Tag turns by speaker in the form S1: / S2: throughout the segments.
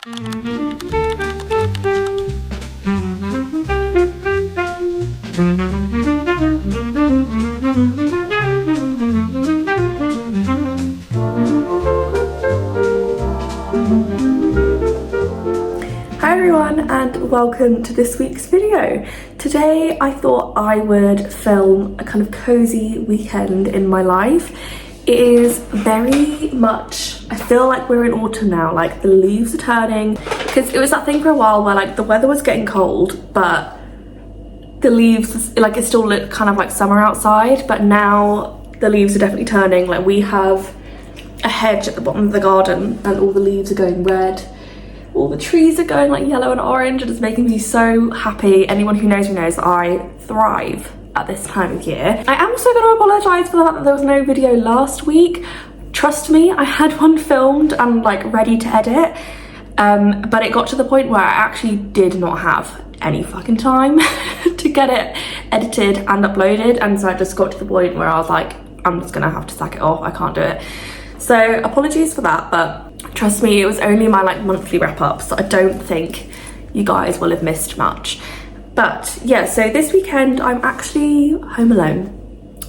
S1: Hi everyone and welcome to this week's video. Today I thought I would film a kind of cozy weekend in my life. It is very much, I feel like we're in autumn now, like the leaves are turning, because it was that thing for a while where like the weather was getting cold but the leaves, like it still looked kind of like summer outside, but now the leaves are definitely turning. Like we have a hedge at the bottom of the garden and all the leaves are going red. All the trees are going like yellow and orange, and it's making me so happy. Anyone who knows me knows that I thrive at this time of year. I am also going to apologise for the fact that there was no video last week. Trust me, I had one filmed and like ready to edit, but it got to the point where I actually did not have any fucking time to get it edited and uploaded, and so I just got to the point where I was like, I'm just gonna have to sack it off, I can't do it. So apologies for that, but trust me, it was only my like monthly wrap up, so I don't think you guys will have missed much. But yeah, so this weekend I'm actually home alone,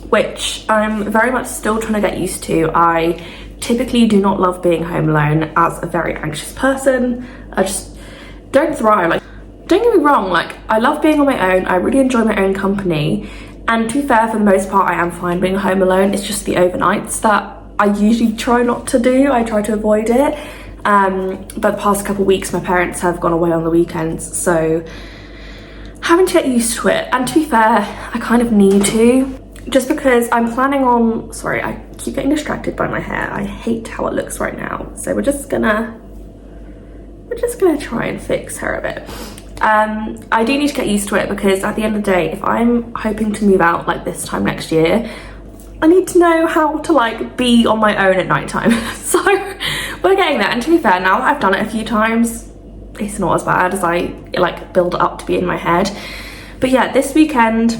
S1: which I'm very much still trying to get used to. I typically do not love being home alone as a very anxious person. I just don't thrive. Like, don't get me wrong, like I love being on my own, I really enjoy my own company, and to be fair, for the most part I am fine being home alone. It's just the overnights that I usually try not to do, I try to avoid it. But the past couple of weeks my parents have gone away on the weekends, so having to get used to it. And to be fair, I kind of need to, just because I'm planning on, sorry, I keep getting distracted by my hair. I hate how it looks right now. So we're just gonna try and fix her a bit. I do need to get used to it, because at the end of the day, if I'm hoping to move out like this time next year, I need to know how to like be on my own at night time. So we're getting there. And to be fair, now that I've done it a few times, it's not as bad as I like build it up to be in my head. But yeah, this weekend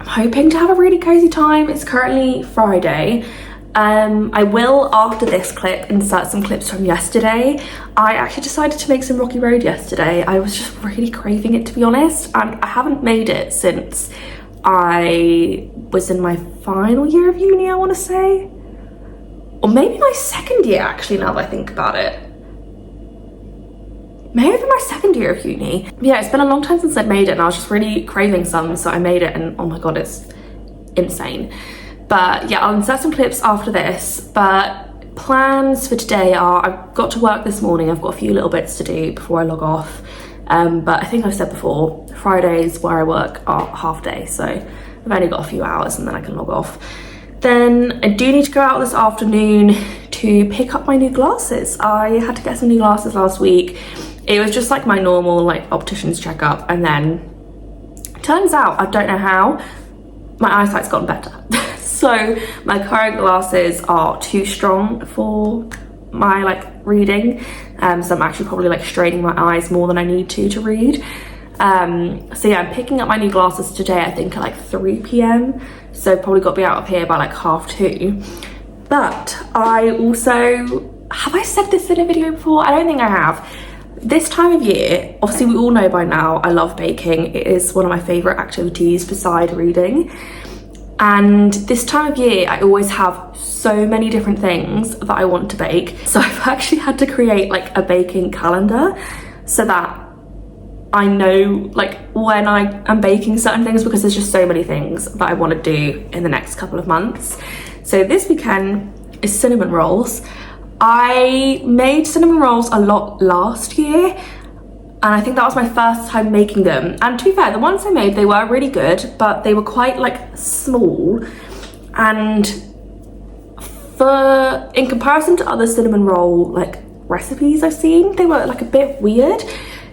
S1: I'm hoping to have a really cozy time. It's currently Friday. I will, after this clip, insert some clips from yesterday. I actually decided to make some Rocky Road yesterday. I was just really craving it, to be honest, and I haven't made it since I was in my final year of uni, I want to say, or maybe my second year, actually, now that I think about it. Maybe my second year of uni. Yeah, it's been a long time since I'd made it, and I was just really craving some, so I made it, and oh my god, it's insane. But yeah, I'll insert some clips after this. But plans for today are, I've got to work this morning, I've got a few little bits to do before I log off. But I think I've said before, Fridays where I work are half day, so I've only got a few hours and then I can log off. Then I do need to go out this afternoon to pick up my new glasses. I had to get some new glasses last week. It was just like my normal like optician's checkup, and then turns out, I don't know how, my eyesight's gotten better. So my current glasses are too strong for my like reading, so I'm actually probably like straining my eyes more than I need to read. So yeah, I'm picking up my new glasses today, I think at like 3 p.m, so probably got to be out of here by like 2:30. But I also, have I said this in a video before? I don't think I have. This time of year, obviously we all know by now, I love baking. It is one of my favorite activities beside reading. And this time of year, I always have so many different things that I want to bake. So I've actually had to create like a baking calendar so that I know like when I am baking certain things, because there's just so many things that I want to do in the next couple of months. So this weekend is cinnamon rolls. I made cinnamon rolls a lot last year, and I think that was my first time making them. And to be fair, the ones I made, they were really good, but they were quite like small. And in comparison to other cinnamon roll like recipes I've seen, they were like a bit weird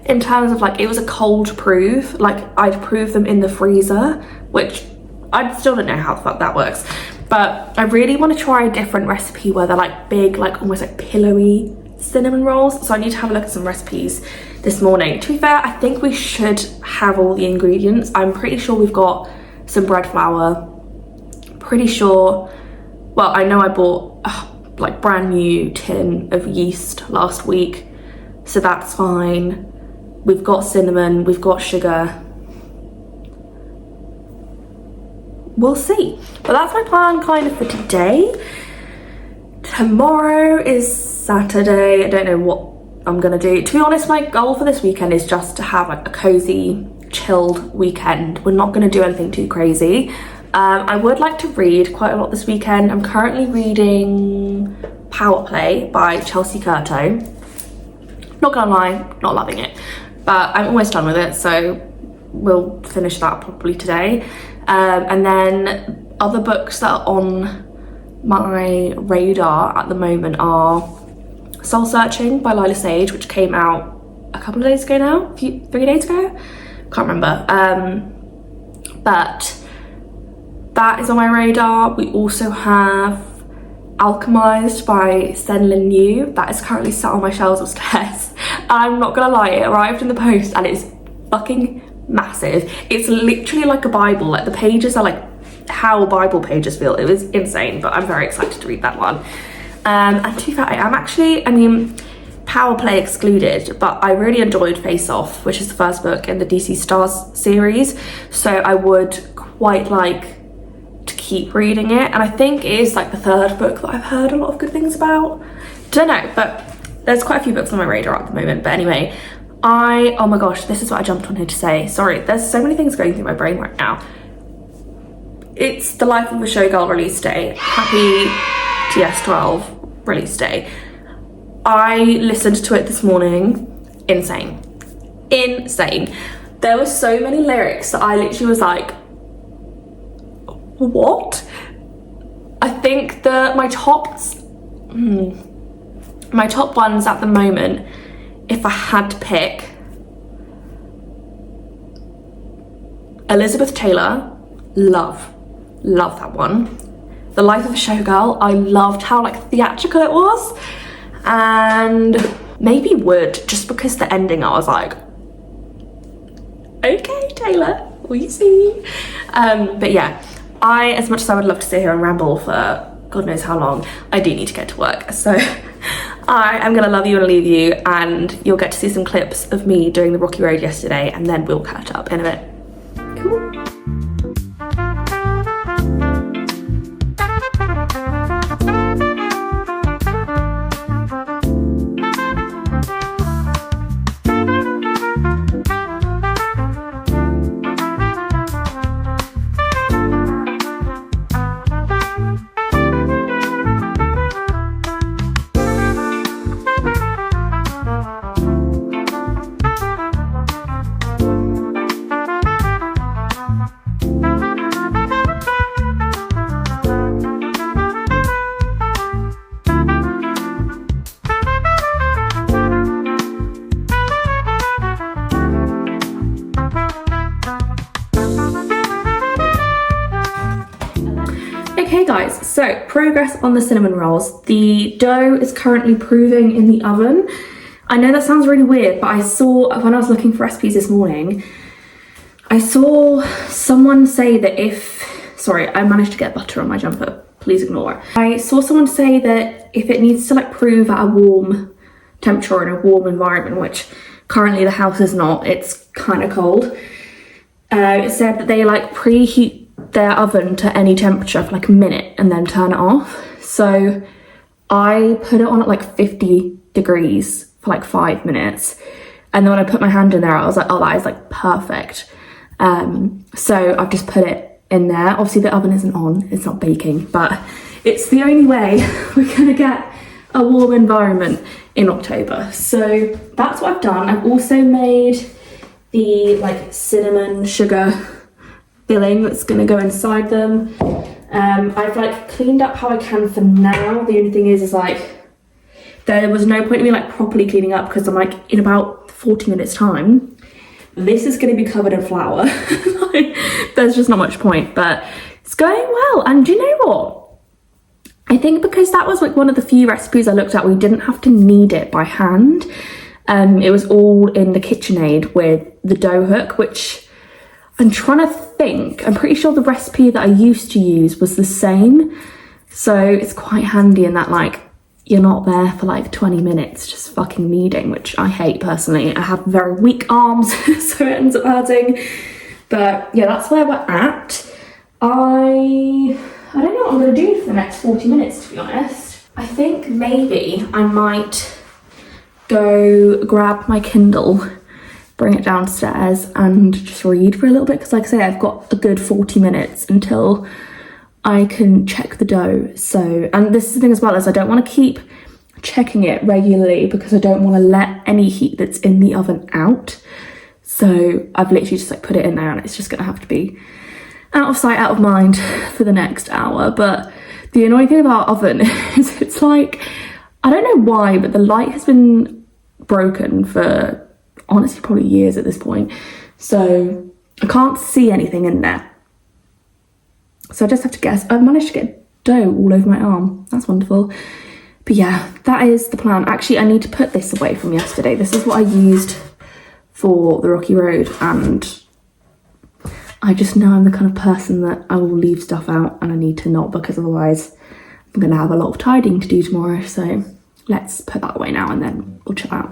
S1: in terms of like, it was a cold proof, like I'd prove them in the freezer, which I still don't know how the fuck that works. But I really want to try a different recipe where they're like big, like almost like pillowy cinnamon rolls. So I need to have a look at some recipes this morning. To be fair, I think we should have all the ingredients. I'm pretty sure we've got some bread flour. Pretty sure, well, I know I bought a like brand new tin of yeast last week. so that's fine. We've got cinnamon, we've got sugar. We'll see. But that's my plan kind of for today. Tomorrow is Saturday. I don't know what I'm gonna do. To be honest, my goal for this weekend is just to have like a cozy, chilled weekend. We're not gonna do anything too crazy. I would like to read quite a lot this weekend. I'm currently reading Power Play by Chelsea Curto. Not gonna lie, not loving it, but I'm almost done with it, so we'll finish that probably today. And then other books that are on my radar at the moment are Soul Searching by Lila Sage, which came out a couple of days ago now, 3 days ago, can't remember. But that is on my radar. We also have Alchemized by Senlin Yu. That is currently sat on my shelves upstairs. I'm not gonna lie, it arrived in the post and it's fucking massive. It's literally like a Bible. Like the pages are like how Bible pages feel. It was insane, but I'm very excited to read that one. And to be fair, I am actually, I mean, Power Play excluded, but I really enjoyed Face Off, which is the first book in the DC Stars series. So I would quite like to keep reading it. And I think it is like the 3rd book that I've heard a lot of good things about. Don't know, but there's quite a few books on my radar at the moment. But anyway, oh my gosh, this is what I jumped on here to say. Sorry, there's so many things going through my brain right now. It's the Life of a Showgirl release day. Happy TS12 release day. I listened to it this morning. Insane. There were so many lyrics that I literally was like, what? I think my top ones at the moment, if I had to pick, Elizabeth Taylor, love that one. The Life of a Showgirl, I loved how like theatrical it was. And maybe Wood, just because the ending I was like, okay Taylor, we see. But yeah, as much as I would love to sit here and ramble for God knows how long, I do need to get to work. So I am gonna love you and leave you, and you'll get to see some clips of me doing the Rocky Road yesterday, and then we'll catch up in a bit. Cool. Okay guys, so progress on the cinnamon rolls. The dough is currently proving in the oven. I know that sounds really weird, but I saw, when I was looking for recipes this morning, I saw someone say that sorry, I managed to get butter on my jumper, please ignore. I saw someone say that if it needs to like prove at a warm temperature in a warm environment, which currently the house is not, it's kind of cold. It said that they like preheat their oven to any temperature for like a minute and then turn it off. So I put it on at like 50 degrees for like 5 minutes, and then when I put my hand in there I was like, oh, that is like perfect. So I've just put it in there. Obviously the oven isn't on, it's not baking, but it's the only way we're gonna get a warm environment in October. So that's what I've done. I've also made the like cinnamon sugar filling that's gonna go inside them. I've like cleaned up how I can for now. The only thing is like there was no point in me like properly cleaning up, because I'm like, in about 40 minutes time this is going to be covered in flour. Like, there's just not much point, but it's going well. And do you know what, I think because that was like one of the few recipes I looked at we didn't have to knead it by hand. It was all in the KitchenAid with the dough hook, which I'm trying to think, I'm pretty sure the recipe that I used to use was the same. So it's quite handy in that like you're not there for like 20 minutes just fucking kneading, which I hate personally. I have very weak arms, so it ends up hurting. But yeah, that's where we're at. I don't know what I'm gonna do for the next 40 minutes, to be honest. I think maybe I might go grab my Kindle, bring it downstairs and just read for a little bit, because like I say, I've got a good 40 minutes until I can check the dough. So, and this is the thing as well, is I don't want to keep checking it regularly because I don't want to let any heat that's in the oven out. So I've literally just like put it in there, and it's just gonna have to be out of sight, out of mind for the next hour. But the annoying thing about our oven is it's like, I don't know why, but the light has been broken for honestly probably years at this point. So I can't see anything in there. So I just have to guess. I've managed to get dough all over my arm. That's wonderful. But yeah, that is the plan. Actually, I need to put this away from yesterday. This is what I used for the Rocky Road, and I just know I'm the kind of person that I will leave stuff out, and I need to not, because otherwise I'm going to have a lot of tidying to do tomorrow. So let's put that away now and then we'll chill out.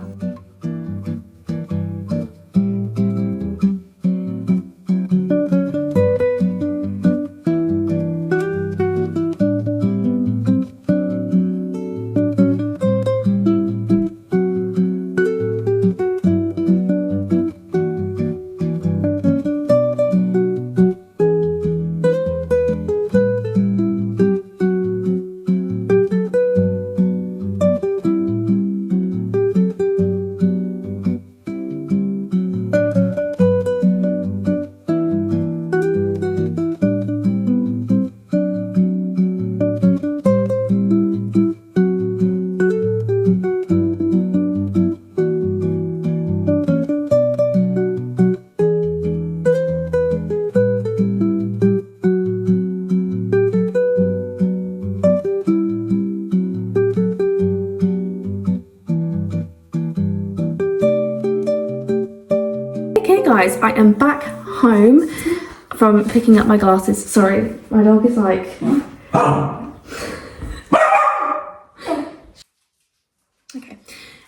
S1: Guys, I am back home from picking up my glasses. Sorry, my dog is like... Okay.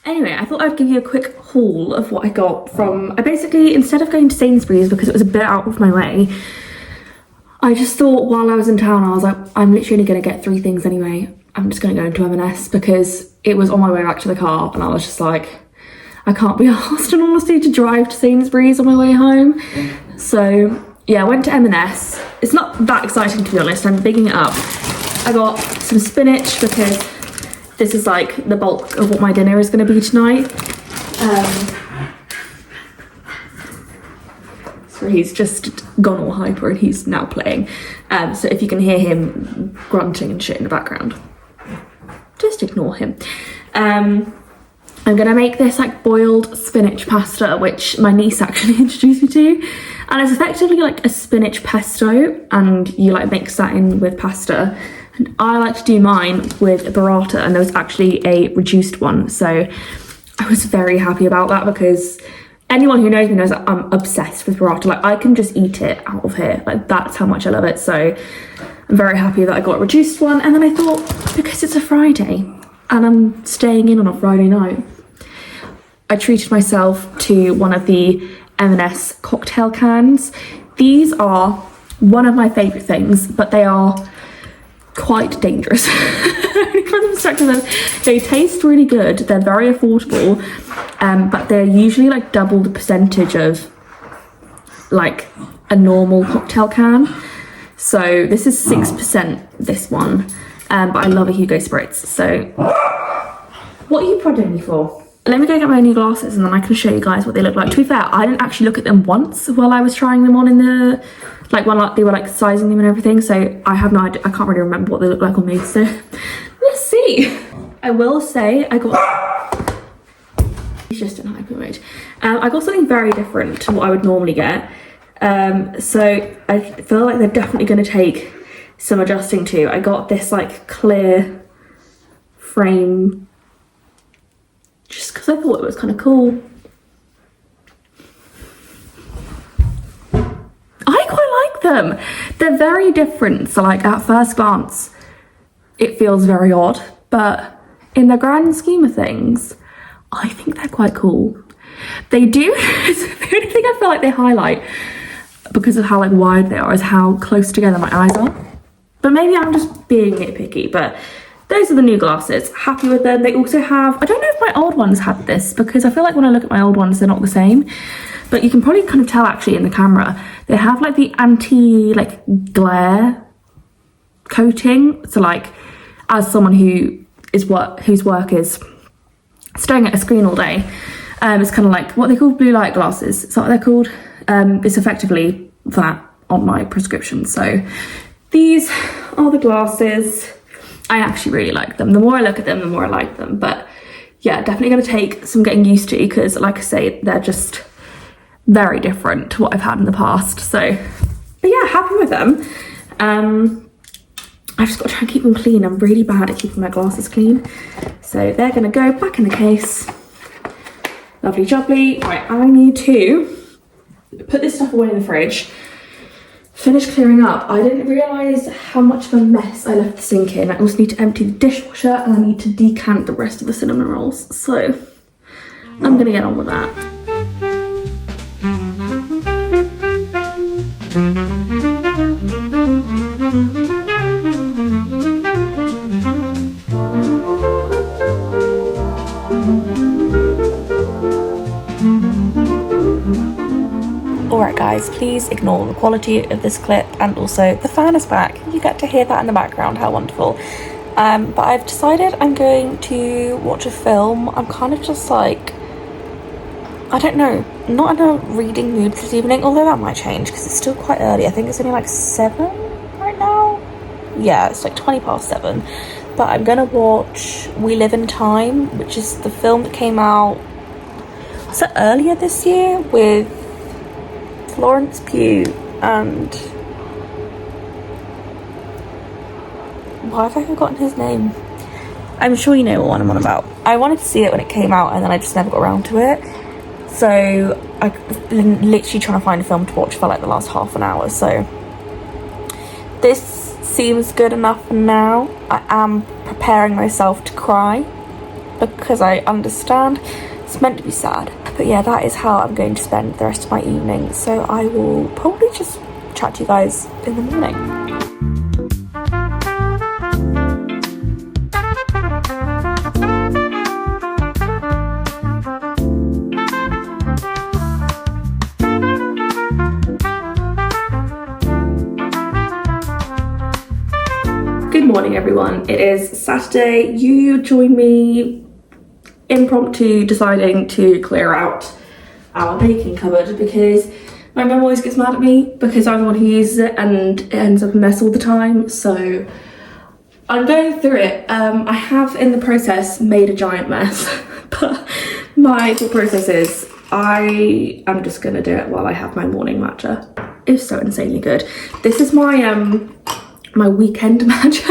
S1: Anyway, I thought I'd give you a quick haul of what I got from... I basically, instead of going to Sainsbury's because it was a bit out of my way, I just thought while I was in town, I was like, I'm literally going to get 3 things anyway. I'm just going to go into M&S because it was on my way back to the car, and I was just like, I can't be asked in honesty to drive to Sainsbury's on my way home. So yeah, I went to M&S. It's not that exciting, to be honest. I'm bigging it up. I got some spinach because this is like the bulk of what my dinner is going to be tonight. So he's just gone all hyper and he's now playing. So if you can hear him grunting and shit in the background, just ignore him. I'm gonna make this like boiled spinach pasta, which my niece actually introduced me to, and it's effectively like a spinach pesto, and you like mix that in with pasta. And I like to do mine with burrata, and there was actually a reduced one, so I was very happy about that, because anyone who knows me knows that I'm obsessed with burrata. Like I can just eat it out of here, like that's how much I love it. So I'm very happy that I got a reduced one. And then I thought, because it's a Friday and I'm staying in on a Friday night, I treated myself to one of the M&S cocktail cans. These are one of my favourite things, but they are quite dangerous. From the perspective of, they taste really good, they're very affordable, but they're usually like double the percentage of like a normal cocktail can. So this is 6%, this one, but I love a Hugo Spritz. So what are you prodding me for? Let me go get my new glasses and then I can show you guys what they look like. To be fair, I didn't actually look at them once while I was trying them on in the, like when they were like sizing them and everything. So I have no idea, I can't really remember what they look like on me. So let's see. I will say I got, he's just in hyper mode. I got something very different to what I would normally get. So I feel like they're definitely going to take some adjusting to. I got this like clear frame just because I thought it was kind of cool. I quite like them. They're very different. So like at first glance, it feels very odd, but in the grand scheme of things, I think they're quite cool. They do, the only thing I feel like they highlight, because of how like wide they are, is how close together my eyes are. But maybe I'm just being nitpicky, but those are the new glasses. Happy with them. They also have, I don't know if my old ones had this, because I feel like when I look at my old ones, they're not the same. But you can probably kind of tell actually in the camera. They have like the anti like glare coating. So like, as someone whose work is staring at a screen all day, it's kind of like what they call blue light glasses. Is that what they're called? It's effectively that on my prescription. So these are the glasses. I actually really like them. The more I look at them, the more I like them. But yeah, definitely going to take some getting used to, because like I say, they're just very different to what I've had in the past. So, but yeah, happy with them. I've just got to try and keep them clean. I'm really bad at keeping my glasses clean. So they're going to go back in the case. Lovely jubbly. Right, I need to put this stuff away in the fridge. Finish clearing up. I didn't realise how much of a mess I left the sink in. I also need to empty the dishwasher, and I need to decant the rest of the cinnamon rolls. So I'm going to get on with that. Alright guys, please ignore the quality of this clip, and also the fan is back. You get to hear that in the background, how wonderful. But I've decided I'm going to watch a film. I'm kind of just like, I don't know, not in a reading mood this evening, although that might change because it's still quite early. I think it's only like 7 right now. Yeah, it's like 7:20. But I'm gonna watch We Live in Time, which is the film that came out, was it earlier this year, with Florence Pugh and, why have I forgotten his name? I'm sure you know what I'm on about. I wanted to see it when it came out, and then I just never got around to it. So I've been literally trying to find a film to watch for like the last half an hour. So this seems good enough for now. I am preparing myself to cry, because I understand it's meant to be sad. But yeah, that is how I'm going to spend the rest of my evening. So I will probably just chat to you guys in the morning. Good morning everyone. It is Saturday. You join me impromptu deciding to clear out our baking cupboard, because my mum always gets mad at me because I'm the one who uses it and it ends up a mess all the time. So I'm going through it. I have in the process made a giant mess, but my thought process is I am just gonna do it while I have my morning matcha. It's so insanely good. This is my my weekend matcha.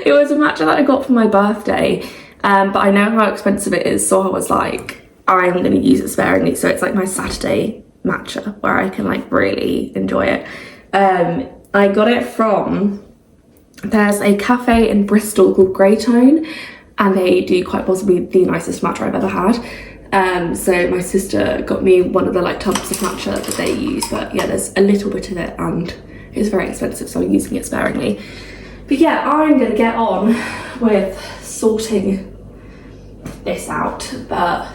S1: It was a matcha that I got for my birthday. But I know how expensive it is, so I was like, I'm going to use it sparingly. So it's like my Saturday matcha where I can like really enjoy it. I got it from, there's a cafe in Bristol called Grey Tone, and they do quite possibly the nicest matcha I've ever had. So my sister got me one of the like tubs of matcha that they use, but yeah, there's a little bit of it and it's very expensive, so I'm using it sparingly. But yeah, I'm going to get on with sorting this out. But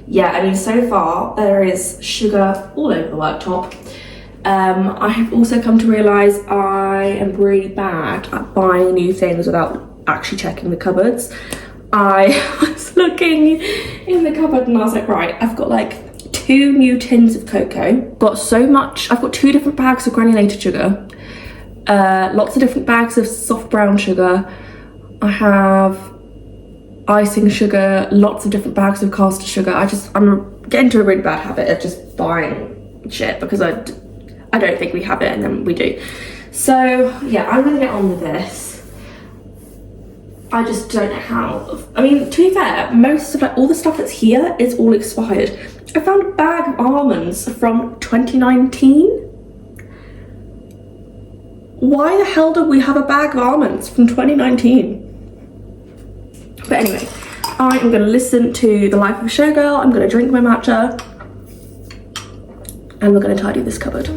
S1: yeah, I mean, so far there is sugar all over the worktop. I have also come to realise I am really bad at buying new things without actually checking the cupboards. I was looking in the cupboard and I was like, right, I've got like 2 new tins of cocoa, got so much, I've got 2 different bags of granulated sugar, lots of different bags of soft brown sugar, I have icing sugar, lots of different bags of caster sugar. I'm getting into a really bad habit of just buying shit because I don't think we have it and then we do. So yeah, I'm gonna get on with this. I just don't know how. I mean, to be fair, most of like all the stuff that's here is all expired. I found a bag of almonds from 2019. Why the hell did we have a bag of almonds from 2019? But anyway, I am gonna listen to The Life of a Showgirl, I'm gonna drink my matcha, and we're gonna tidy this cupboard.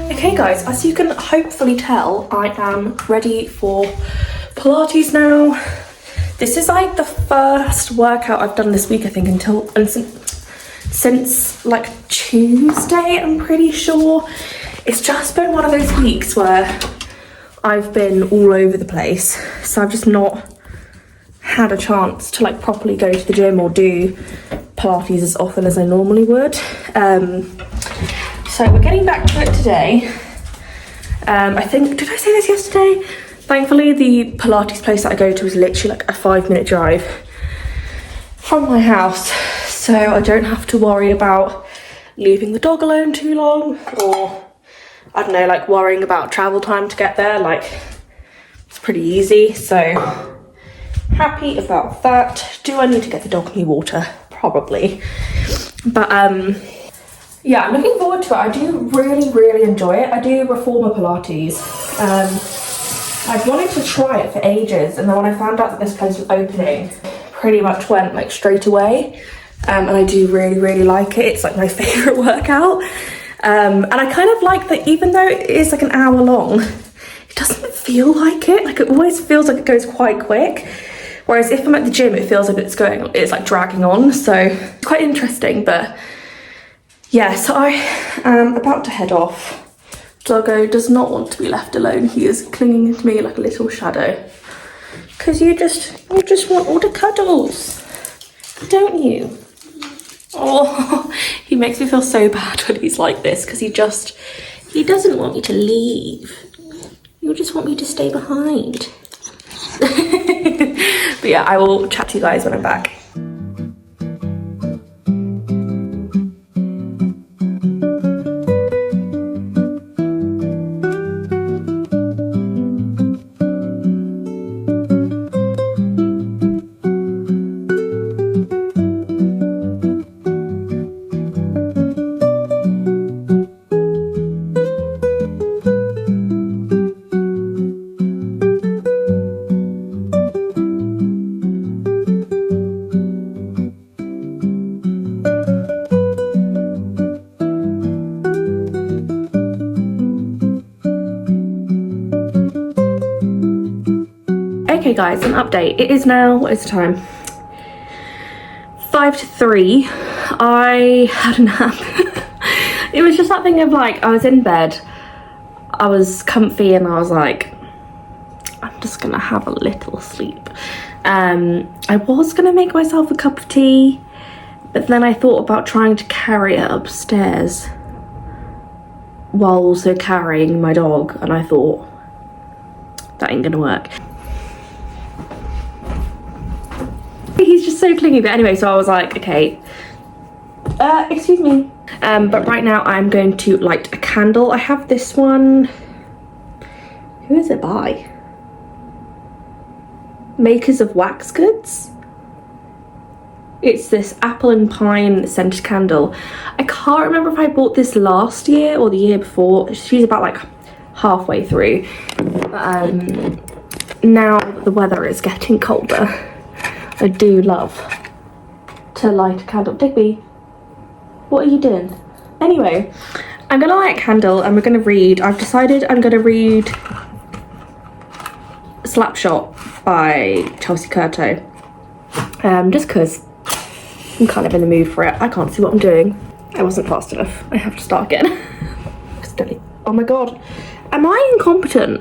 S1: Okay guys, as you can hopefully tell, I am ready for Pilates now. This is like the first workout I've done this week, I think, since like Tuesday, I'm pretty sure. It's just been one of those weeks where I've been all over the place, so I've just not had a chance to like properly go to the gym or do Pilates as often as I normally would. So we're getting back to it today. I think, did I say this yesterday? Thankfully, the Pilates place that I go to is literally like a 5-minute drive from my house. So I don't have to worry about leaving the dog alone too long, or I don't know, like worrying about travel time to get there. Like, it's pretty easy. So happy about that. Do I need to get the dog new water? Probably. But yeah, I'm looking forward to it. I do really enjoy it. I do reformer Pilates. I've wanted to try it for ages, and then when I found out that this place was opening, pretty much went like straight away. And I do really like it. It's like my favorite workout. And I kind of like that, even though it is like an hour long, it doesn't feel like it. Like, it always feels like it goes quite quick. Whereas if I'm at the gym, it feels like it's like dragging on. So it's quite interesting. But yeah, so I am about to head off. Doggo does not want to be left alone. He is clinging to me like a little shadow. Because you just want all the cuddles, don't you? Oh, he makes me feel so bad when he's like this, because he doesn't want me to leave. You just want me to stay behind. But yeah, I will chat to you guys when I'm back. Okay guys, an update. It is now, what is the time? 5 to 3. I had a nap. It was just that thing of like, I was in bed, I was comfy, and I was like, I'm just gonna have a little sleep. I was gonna make myself a cup of tea, but then I thought about trying to carry it upstairs while also carrying my dog, and I thought, that ain't gonna work. He's just so clingy. But anyway, so I was like, okay, excuse me. But right now I'm going to light a candle. I have this one. Who is it by? Makers of Wax Goods. It's this apple and pine scented candle. I can't remember if I bought this last year or the year before. She's about like halfway through. Now that the weather is getting colder, I do love to light a candle. Digby, what are you doing? Anyway, I'm gonna light a candle and we're gonna read. I've decided I'm gonna read Slapshot by Chelsea Curto. Just because I'm kind of in the mood for it. I can't see what I'm doing. I wasn't fast enough. I have to start again. Oh my god. Am I incompetent?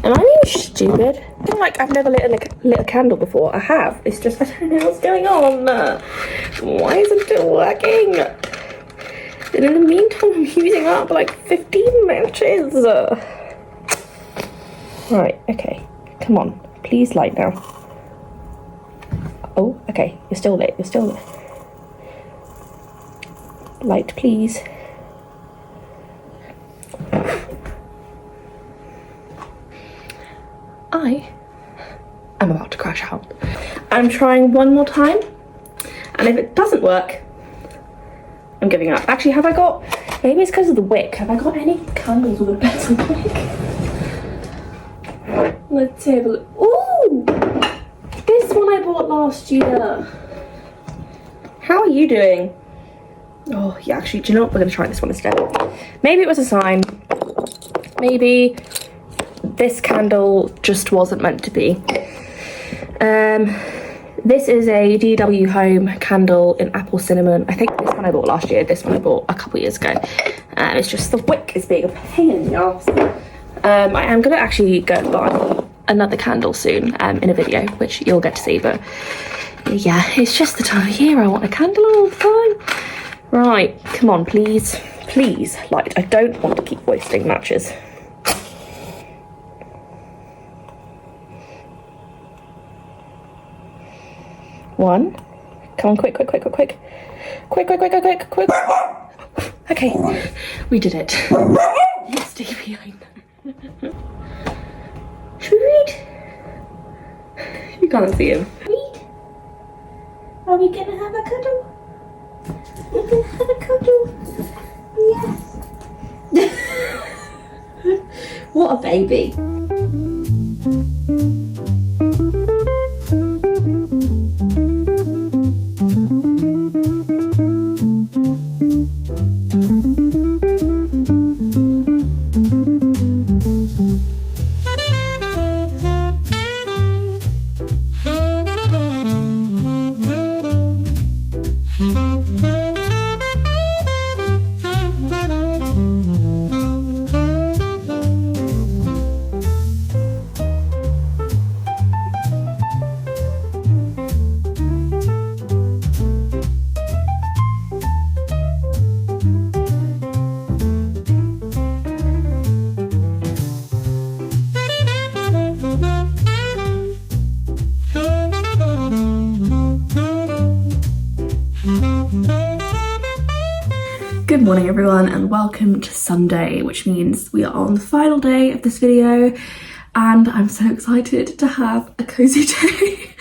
S1: Am I being stupid? I feel like I've never lit a candle before. I have. It's just, I don't know what's going on. Why isn't it working? And in the meantime, I'm using up like 15 matches. Right, okay. Come on. Please light now. Oh, okay. You're still lit. You're still lit. Light, please. I am about to crash out. I'm trying one more time, and if it doesn't work, I'm giving up. Actually, have I got, maybe it's because of the wick. Have I got any candles with a better wick? Let's have a look. Ooh! This one I bought last year. How are you doing? Oh, yeah, actually, do you know what? We're going to try this one instead. Maybe it was a sign. Maybe this candle just wasn't meant to be. This is a DW Home candle in apple cinnamon. I think this one I bought last year. This one I bought a couple years ago. It's just the wick is being a pain in the arse. I am going to actually go and buy another candle soon in a video, which you'll get to see. But yeah, it's just the time of year I want a candle all the time. Right, come on, please. Please light. I don't want to keep wasting matches. One. Come on, quick. Quick. Okay, we did it. Yes, Digby, I know. Should we read? You can't see him. Read? Are we gonna have a cuddle? We're gonna have a cuddle? Yes. What a baby. Good morning everyone and welcome to Sunday, which means we are on the final day of this video and I'm so excited to have a cozy day.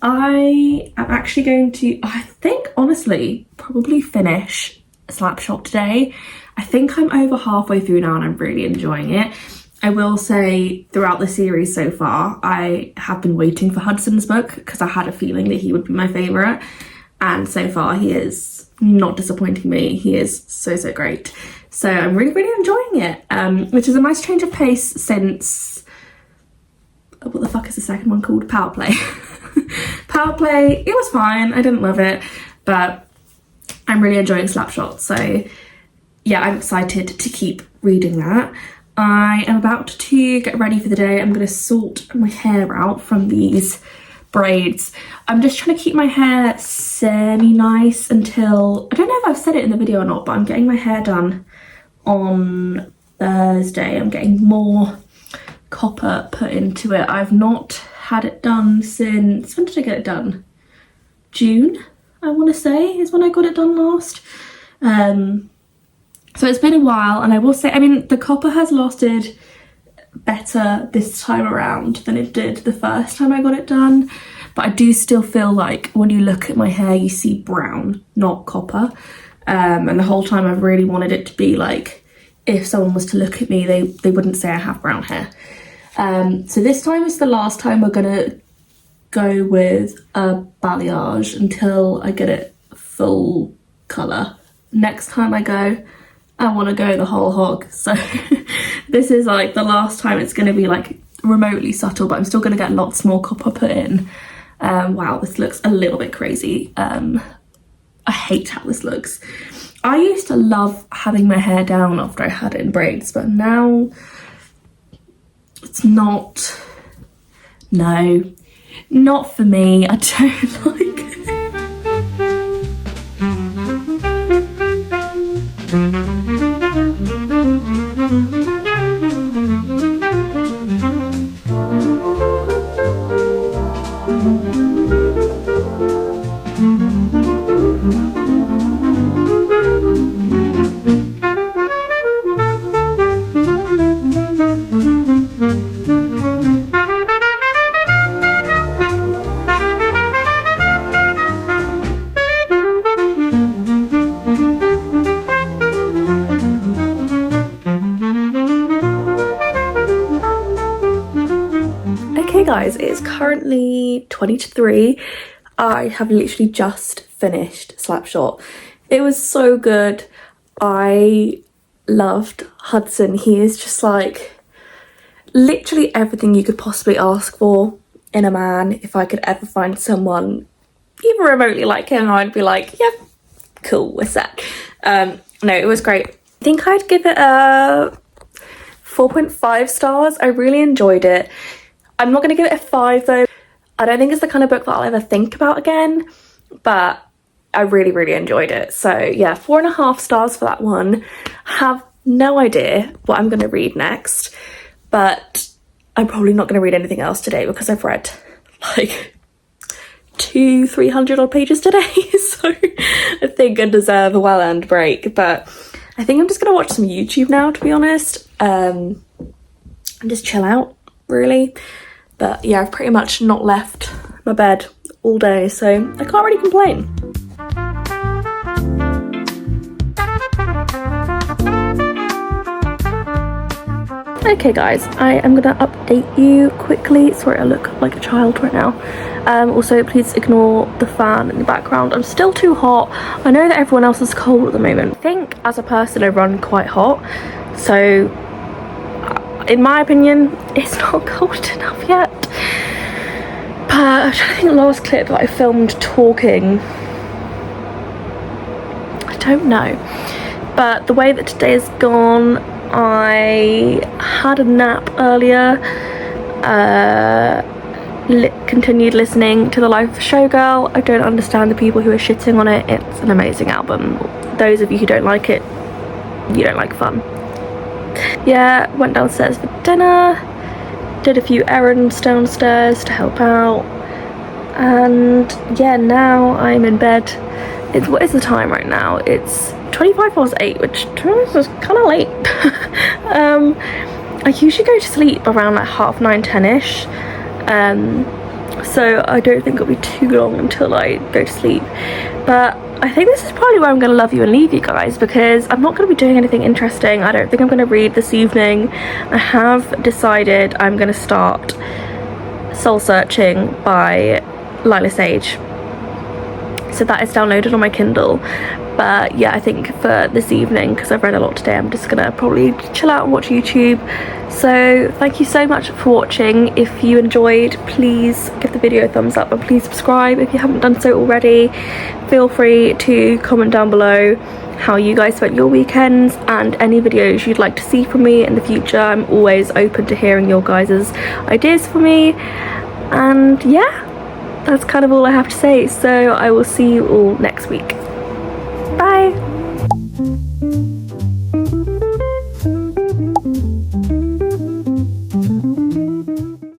S1: I am actually going to, I think honestly, probably finish Slapshot today. I think I'm over halfway through now and I'm really enjoying it. I will say throughout the series so far, I have been waiting for Hudson's book because I had a feeling that he would be my favourite. And so far he is not disappointing me. He is so great. So I'm really enjoying it, which is a nice change of pace since, what the fuck is the second one called? Power Play. Power Play, it was fine. I didn't love it, but I'm really enjoying Slapshot. So yeah, I'm excited to keep reading that. I am about to get ready for the day. I'm going to sort my hair out from these braids. I'm just trying to keep my hair semi-nice until, I don't know if I've said it in the video or not, but I'm getting my hair done on Thursday. I'm getting more copper put into it. I've not had it done since, when did I get it done? June, I want to say, is when I got it done last. So it's been a while, and I will say, I mean, the copper has lasted better this time around than it did the first time I got it done, but I do still feel like when you look at my hair you see brown, not copper, and the whole time I've really wanted it to be like, if someone was to look at me they wouldn't say I have brown hair. So this time is the last time we're gonna go with a balayage until I get it full colour. Next time I go, I want to go the whole hog. So this is like the last time it's going to be like remotely subtle, but I'm still going to get lots more copper put in. Wow, this looks a little bit crazy. I hate how this looks. I used to love having my hair down after I had it in braids, but now it's not, no, not for me. I don't like it. guys, it is currently 20 to 3. I have literally just finished Slapshot. It was so good. I loved Hudson. He is just like literally everything you could possibly ask for in a man. If I could ever find someone even remotely like him, I'd be like, yeah, cool, we're set. No, it was great. I think I'd give it a 4.5 stars. I really enjoyed it. I'm not going to give it a 5 though. I don't think it's the kind of book that I'll ever think about again, but I really, really enjoyed it. So yeah, 4.5 stars for that one. I have no idea what I'm going to read next, but I'm probably not going to read anything else today because I've read like 200-300 odd pages today. So I think I deserve a well-earned break, but I think I'm just going to watch some YouTube now, to be honest, and just chill out, really. But yeah, I've pretty much not left my bed all day, so I can't really complain. Okay guys, I am gonna update you quickly. Sorry, I look like a child right now. Also, please ignore the fan in the background. I'm still too hot. I know that everyone else is cold at the moment. I think as a person I run quite hot, so in my opinion, it's not cold enough yet. But I'm trying to think the last clip that I filmed talking. I don't know. But the way that today has gone, I had a nap earlier, continued listening to The Life of a Showgirl. I don't understand the people who are shitting on it. It's an amazing album. Those of you who don't like it, you don't like fun. Yeah, went downstairs for dinner, did a few errands downstairs to help out, and yeah, now I'm in bed. What is the time right now? It's 8:25, which to be honest is kind of late. I usually go to sleep around like 9:30, 10ish, so I don't think it'll be too long until I go to sleep. But I think this is probably where I'm going to love you and leave you guys, because I'm not going to be doing anything interesting. I don't think I'm going to read this evening. I have decided I'm going to start Soul Searching by Lila Sage. So that is downloaded on my Kindle. But yeah, I think for this evening, because I've read a lot today, I'm just gonna probably chill out and watch YouTube. So thank you so much for watching. If you enjoyed, please give the video a thumbs up and please subscribe if you haven't done so already. Feel free to comment down below how you guys spent your weekends and any videos you'd like to see from me in the future. I'm always open to hearing your guys' ideas for me. And yeah, that's kind of all I have to say. So I will see you all next week. Bye!